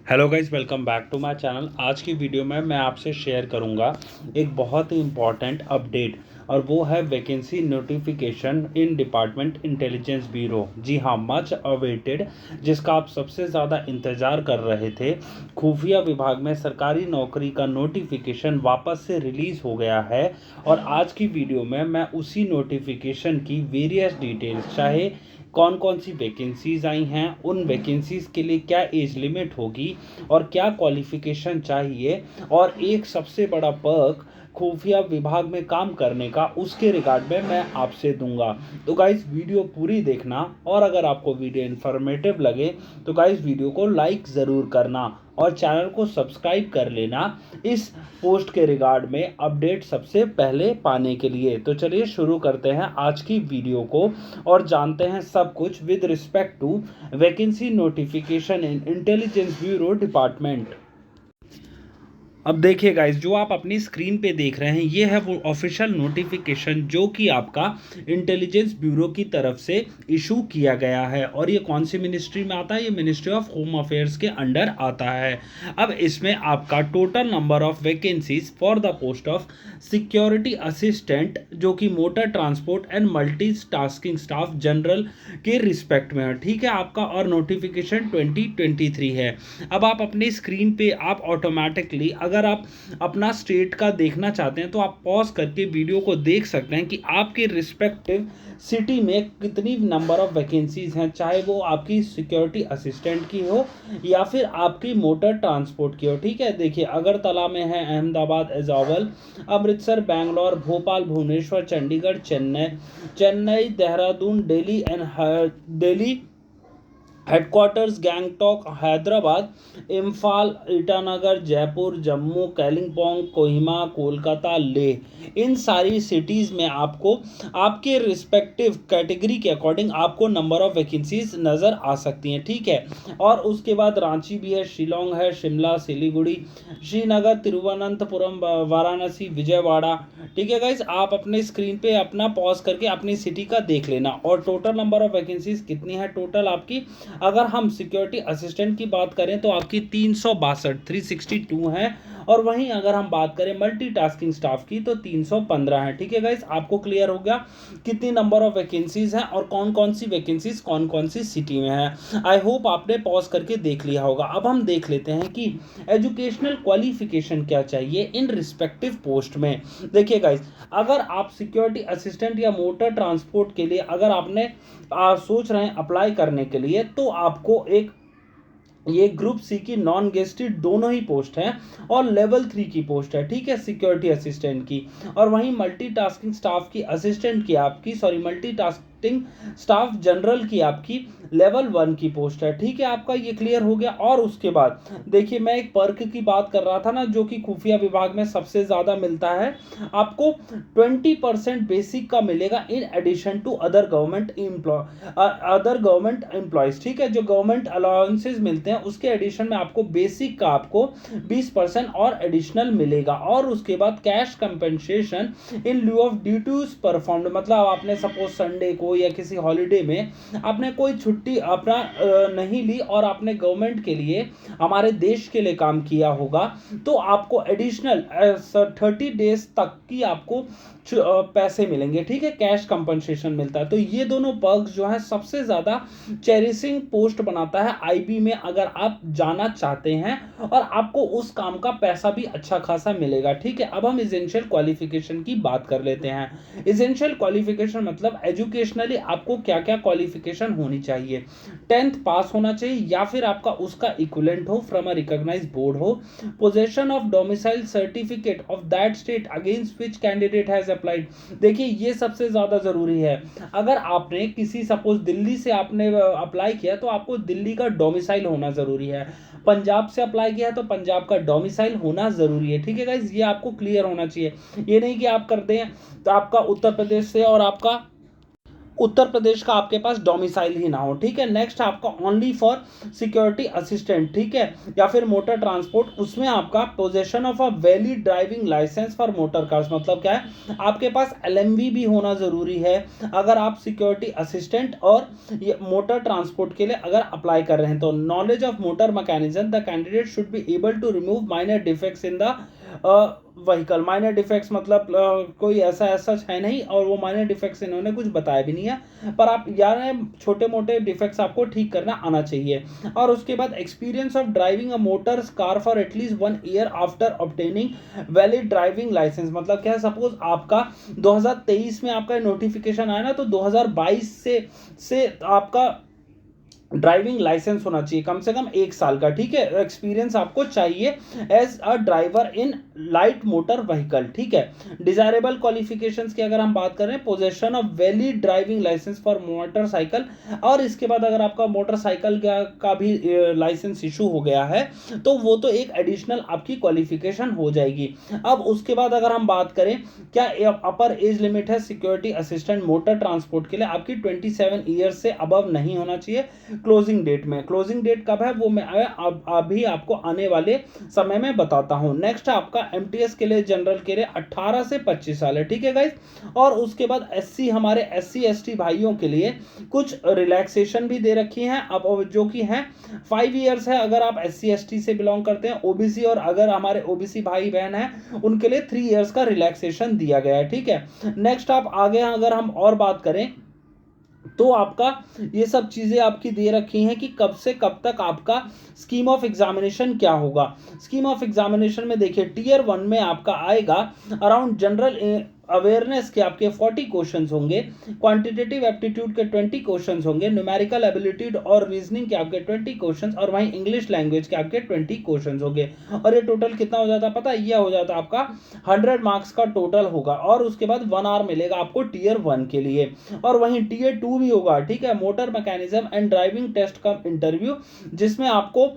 Hello guys, welcome back to my channel. आज की video में मैं आपसे शेयर करूंगा एक बहुत ही इम्पॉर्टेंट अपडेट, और वो है vacancy notification in department intelligence bureau. जी हाँ, मच अवेटेड, जिसका आप सबसे ज़्यादा इंतज़ार कर रहे थे। खुफिया विभाग में सरकारी नौकरी का नोटिफिकेशन वापस से रिलीज़ हो गया है, और आज की वीडियो में मैं उसी नोटिफिकेशन की वेरियस डिटेल्स, चाहे कौन कौन सी वैकेंसीज आई हैं, उन वैकेंसीज के लिए क्या एज लिमिट होगी और क्या क्वालिफिकेशन चाहिए, और एक सबसे बड़ा पर्क खुफिया विभाग में काम करने का, उसके रिगार्ड में मैं आपसे दूंगा। तो गाइज वीडियो पूरी देखना, और अगर आपको वीडियो इन्फॉर्मेटिव लगे तो गाइज वीडियो को लाइक ज़रूर करना और चैनल को सब्सक्राइब कर लेना इस पोस्ट के रिगार्ड में अपडेट सबसे पहले पाने के लिए। तो चलिए शुरू करते हैं आज की वीडियो को और जानते हैं सब कुछ with respect to vacancy notification in Intelligence Bureau department. अब देखिए गाइस, जो आप अपनी स्क्रीन पे देख रहे हैं, ये है वो ऑफिशियल नोटिफिकेशन जो कि आपका इंटेलिजेंस ब्यूरो की तरफ से इशू किया गया है। और ये कौन सी मिनिस्ट्री में आता है? ये मिनिस्ट्री ऑफ होम अफेयर्स के अंडर आता है। अब इसमें आपका total number of vacancies for the post of security assistant, जो कि motor transport and multi tasking staff general के रिस्पेक्ट में है, ठीक है आपका। और नोटिफिकेशन 2023 है। अब आप अपनी स्क्रीन पे आप ऑटोमेटिकली, अगर आप अपना स्टेट का देखना चाहते हैं तो आप पॉज करके वीडियो को देख सकते हैं कि आपके रिस्पेक्टिव सिटी में कितनी नंबर ऑफ वैकेंसीज हैं, चाहे वो आपकी सिक्योरिटी असिस्टेंट की हो या फिर आपकी मोटर ट्रांसपोर्ट की हो। ठीक है, देखिए अगरतला में है, अहमदाबाद, एजावल, अमृतसर, बैंगलोर, भोपाल, भुवनेश्वर, चंडीगढ़, चेन्नई, देहरादून, दिल्ली हेडक्वार्टर्स, गैंगटॉक, हैदराबाद, इम्फाल, ईटानगर, जयपुर, जम्मू, कालिम्पोंग, कोहिमा, कोलकाता, लेह, इन सारी सिटीज़ में आपको आपके रिस्पेक्टिव कैटेगरी के अकॉर्डिंग आपको नंबर ऑफ वैकेंसीज नज़र आ सकती हैं। ठीक है, और उसके बाद रांची भी है, शिलोंग है, शिमला, सिलीगुड़ी, श्रीनगर, तिरुवनंतपुरम, वाराणसी, विजयवाड़ा। ठीक है गाइज, आप अपने स्क्रीन पे अपना पॉज करके अपनी सिटी का देख लेना। और टोटल नंबर ऑफ वैकेंसीज कितनी है टोटल आपकी? अगर हम सिक्योरिटी असिस्टेंट की बात करें तो आपकी 362 है, और वहीं अगर हम बात करें मल्टीटास्किंग स्टाफ की तो 315 है। ठीक है गाइस, आपको क्लियर हो गया कितनी नंबर ऑफ वैकेंसीज हैं और कौन कौन सी वैकेंसीज कौन कौन सी सिटी में है। आई होप आपने पॉज करके देख लिया होगा। अब हम देख लेते हैं कि एजुकेशनल क्वालिफिकेशन क्या चाहिए इन रिस्पेक्टिव पोस्ट में। देखिए गाइस, अगर आप सिक्योरिटी असिस्टेंट या मोटर ट्रांसपोर्ट के लिए अगर आपने सोच रहे हैं अप्लाई करने के लिए, तो आपको ये ग्रुप सी की नॉन गेस्टेड दोनों ही पोस्ट हैं, और लेवल 3 की पोस्ट है। ठीक है, सिक्योरिटी असिस्टेंट की। और वहीं मल्टीटास्किंग स्टाफ की असिस्टेंट की आपकी, सॉरी, मल्टीटास्किंग स्टाफ जनरल की आपकी लेवल 1 की पोस्ट है। ठीक है, आपका ये क्लियर हो गया। और उसके बाद देखिए, मैं एक पर्क की बात कर रहा था ना, जो कि खुफिया विभाग में सबसे ज़्यादा मिलता है, आपको 20% बेसिक का मिलेगा in addition to other government employees. ठीक है, जो गवर्नमेंट अलाउंसेस मिलते हैं उसके एडिशन में आपको बेसिक का आपको 20% और एडिशनल मिलेगा। और उसके बाद cash compensation in lieu of duties performed, मतलब आपने सपोज संडे को या किसी हॉलीडे में आपने कोई छुट्टी अपना नहीं ली और आपने गवर्नमेंट के लिए, हमारे देश के लिए काम किया होगा, तो आपको एडिशनल 30 डेज तक की आपको पैसे मिलेंगे। ठीक है, कैश कंपनसेशन मिलता है। तो ये दोनों पर्क्स जो है सबसे ज़्यादा चेरिशिंग पोस्ट बनाता है आईबी में, अगर आप जाना चाहते हैं, और आपको उस काम का पैसा भी अच्छा खासा मिलेगा। ठीक है, अब हम एसेंशियल क्वालिफिकेशन की बात कर लेते हैं। एसेंशियल क्वालिफिकेशन मतलब एजुकेशनली आपको क्या क्या क्वालिफिकेशन होनी चाहिए। 10th पास होना चाहिए, या फिर आपका उसका इक्विवेलेंट हो फ्रॉम अ रिकॉग्नाइज्ड बोर्ड हो। Possession of domicile certificate of that state against which candidate has applied. देखिए, ये सबसे ज़्यादा ज़रूरी है। अगर आपने किसी, सपोज दिल्ली से आपने अप्लाई किया, तो आपको दिल्ली का डोमिसाइल होना ज़रूरी है। पंजाब से अप्लाई किया है तो पंजाब का डोमिसाइल होना ज़रूरी है। ठीक है गाइज, ये आपको क्लियर होना चाहिए। ये नहीं कि आप कर दें तो आपका उत्तर प्रदेश से और आपका उत्तर प्रदेश का आपके पास डोमिसाइल ही ना हो, ठीक है। नेक्स्ट आपका ओनली फॉर सिक्योरिटी असिस्टेंट, ठीक है, या फिर मोटर ट्रांसपोर्ट, उसमें आपका possession of a valid driving licence for motor cars, मतलब क्या है, आपके पास एलएमवी भी होना जरूरी है अगर आप सिक्योरिटी असिस्टेंट और ये मोटर ट्रांसपोर्ट के लिए अगर अप्लाई कर रहे हैं तो। Knowledge of motor mechanism, the candidate should be able to remove minor defects in the vehicle. Minor defects मतलब कोई ऐसा है नहीं, और वो माइनर डिफेक्ट्स इन्होंने कुछ बताया भी नहीं है, पर आप यार छोटे मोटे डिफेक्ट्स आपको ठीक करना आना चाहिए। और उसके बाद experience of driving a motor car for at least 1 year after obtaining valid driving licence, मतलब क्या है, सपोज आपका 2023 में आपका नोटिफिकेशन आया ना, तो 2022 से आपका ड्राइविंग लाइसेंस होना चाहिए कम से कम 1 साल का, ठीक है। एक्सपीरियंस आपको चाहिए as a driver in light motor vehicle, ठीक है। डिजायरेबल क्वालिफिकेशंस की अगर हम बात करें, possession of valid driving licence for motorcycle, और इसके बाद अगर आपका मोटरसाइकिल का भी लाइसेंस इशू हो गया है तो वो तो एक एडिशनल आपकी क्वालिफिकेशन हो जाएगी। अब उसके बाद अगर हम बात करें, क्या अपर एज लिमिट है सिक्योरिटी असिस्टेंट मोटर ट्रांसपोर्ट के लिए, आपकी 27 ईयर्स से अबव नहीं होना चाहिए। क्लोजिंग डेट में, क्लोजिंग डेट कब है वो मैं अभी आपको आने वाले समय में बताता हूं। नेक्स्ट आपका एमटीएस के लिए जनरल के लिए 18 से 25 साल है, ठीक है गाइस। और उसके बाद एससी, हमारे एससी एसटी भाइयों के लिए कुछ रिलैक्सेशन भी दे रखी हैं अब, जो कि हैं 5 ईयर्स है अगर आप एससी एसटी से बिलोंग करते हैं। ओबीसी और अगर हमारे ओबीसी भाई बहन हैं उनके लिए 3 ईयर्स का रिलैक्सेशन दिया गया है, ठीक है। नेक्स्ट आप आगे अगर हम और बात करें तो आपका ये सब चीजें आपकी दे रखी हैं कि कब से कब तक आपका स्कीम ऑफ एग्जामिनेशन क्या होगा। स्कीम ऑफ एग्जामिनेशन में देखिए, टीयर 1 में आपका आएगा अराउंड जनरल अवेयरनेस के आपके 40 क्वेश्चंस होंगे, क्वांटिटेटिव एप्टीट्यूड के 20 क्वेश्चंस होंगे, न्यूमेरिकल एबिलिटी और रीजनिंग के आपके 20 क्वेश्चंस, और वहीं इंग्लिश लैंग्वेज के आपके 20 क्वेश्चंस होंगे। और ये टोटल कितना हो जाता पता है, ये हो जाता आपका 100 मार्क्स का टोटल होगा। और उसके बाद 1 आवर मिलेगा आपको टीयर 1 के लिए। और वहीं टीयर 2 भी होगा, ठीक है, motor mechanism and driving test का इंटरव्यू, जिसमें आपको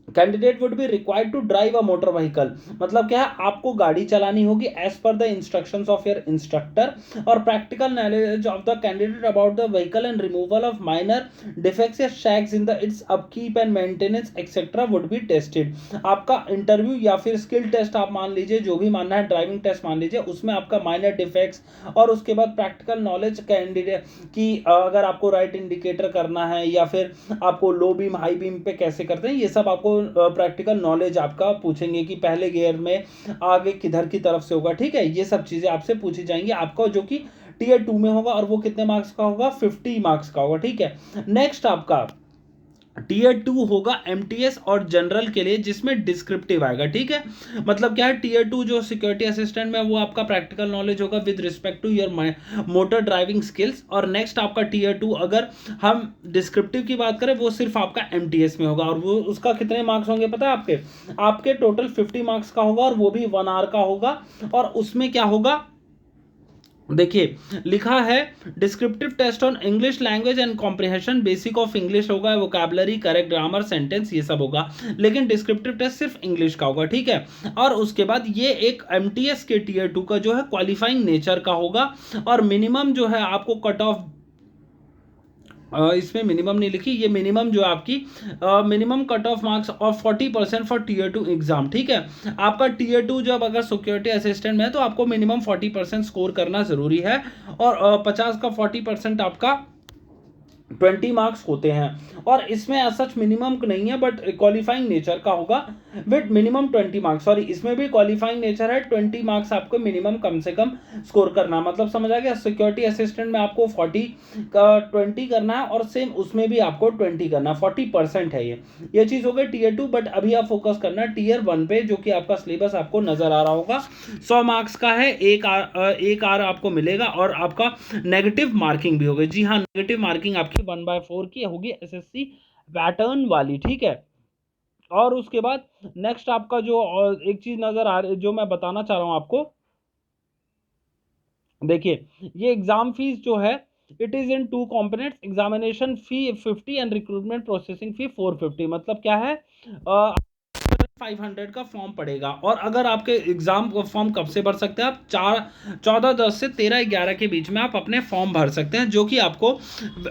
candidate would be required to drive a motor vehicle, मतलब क्या है, आपको गाड़ी चलानी होगी as per the instructions of your instructor, और practical knowledge of the candidate about the vehicle and removal of minor defects या snags in the its upkeep and maintenance etcetera would be tested. आपका interview या फिर skill test आप मान लीजिए, जो भी मानना है, ड्राइविंग टेस्ट मान लीजिए, उसमें आपका माइनर डिफेक्ट्स और उसके बाद प्रैक्टिकल नॉलेज कैंडिडेट की, अगर आपको राइट इंडिकेटर करना है या फिर आपको लो बीम हाई बीम पे कैसे करते हैं, ये सब आपको प्रैक्टिकल नॉलेज आपका पूछेंगे कि पहले गियर में आगे किधर की तरफ से होगा, ठीक है। ये सब चीजें आपसे पूछी जाएंगी आपको, जो कि टीयर 2 में होगा, और वो कितने मार्क्स का होगा, 50 मार्क्स का होगा, ठीक है। नेक्स्ट आपका टीयर 2 होगा एमटीएस और जनरल के लिए, जिसमें डिस्क्रिप्टिव आएगा, ठीक है। मतलब क्या है, टीयर 2 जो सिक्योरिटी असिस्टेंट में, वो आपका प्रैक्टिकल नॉलेज होगा with respect to your motor driving skills. और नेक्स्ट आपका टीयर 2 अगर हम डिस्क्रिप्टिव की बात करें, वो सिर्फ आपका एमटीएस में होगा, और वो उसका कितने मार्क्स होंगे पता है आपके टोटल 50 मार्क्स का होगा, और वो भी 1 आवर का होगा। और उसमें क्या होगा, देखिए लिखा है descriptive test on English language and comprehension, basic of English होगा, वोकैबुलरी, करेक्ट ग्रामर, सेंटेंस, ये सब होगा, लेकिन डिस्क्रिप्टिव टेस्ट सिर्फ इंग्लिश का होगा, ठीक है। और उसके बाद ये एक एमटीएस के टीयर 2 का जो है क्वालिफाइंग नेचर का होगा, और मिनिमम जो है आपको कट ऑफ, इसमें मिनिमम नहीं लिखी, ये मिनिमम जो है आपकी minimum cut off marks of 40% for tier 2 exam, ठीक है। आपका टीयर 2 जब अगर सिक्योरिटी असिस्टेंट में है तो आपको मिनिमम 40% स्कोर करना जरूरी है, और 50 का 40% आपका 20 मार्क्स होते हैं। और इसमें सच मिनिमम नहीं है, बट क्वालिफाइंग नेचर का होगा विद मिनिमम 20 मार्क्स, सॉरी इसमें भी क्वालिफाइंग नेचर है, 20 मार्क्स आपको मिनिमम कम से कम स्कोर करना, मतलब समझ आ गया। सिक्योरिटी असिस्टेंट में आपको 40 का 20 करना है, और सेम उसमें भी आपको 20 करना, 40% है ये चीज़ हो गई टीयर 2। बट अभी आप फोकस करना टीयर 1 पे, जो कि आपका सिलेबस आपको नजर आ रहा होगा, 100 मार्क्स का है, एक आर आपको मिलेगा, और आपका नेगेटिव मार्किंग भी होगी। जी हाँ, नेगेटिव मार्किंग आपकी 1/4 की होगी, एसएससी पैटर्न वाली, ठीक है। और उसके बाद नेक्स्ट आपका जो एक चीज नजर आ रही, जो मैं बताना चाह रहा हूं आपको, देखिए ये एग्जाम फीस जो है, it is in 2 components, examination fee 50 and recruitment processing fee 450। मतलब क्या है, 500 का फॉर्म पड़ेगा। और अगर आपके एग्जाम फॉर्म कब से भर सकते हैं आप, 14/10 से 13/11 के बीच में आप अपने फॉर्म भर सकते हैं, जो कि आपको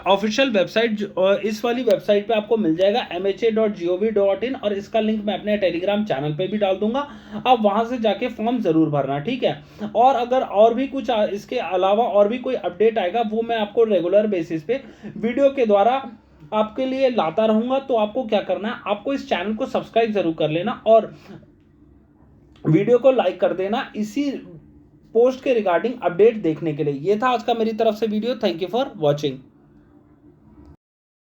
ऑफिशियल वेबसाइट, इस वाली वेबसाइट पे आपको मिल जाएगा mha.gov.in, और इसका लिंक मैं अपने टेलीग्राम चैनल पे भी डाल दूंगा। आप वहां से जाके फॉर्म जरूर भरना, ठीक है। और अगर और भी कुछ इसके अलावा और भी कोई अपडेट आएगा, वो मैं आपको रेगुलर बेसिस पे वीडियो के द्वारा आपके लिए लाता रहूंगा। तो आपको क्या करना है, आपको इस चैनल को सब्सक्राइब जरूर कर लेना और वीडियो को लाइक कर देना, इसी पोस्ट के रिगार्डिंग अपडेट देखने के लिए। ये था आज का मेरी तरफ से video. Thank you for watching.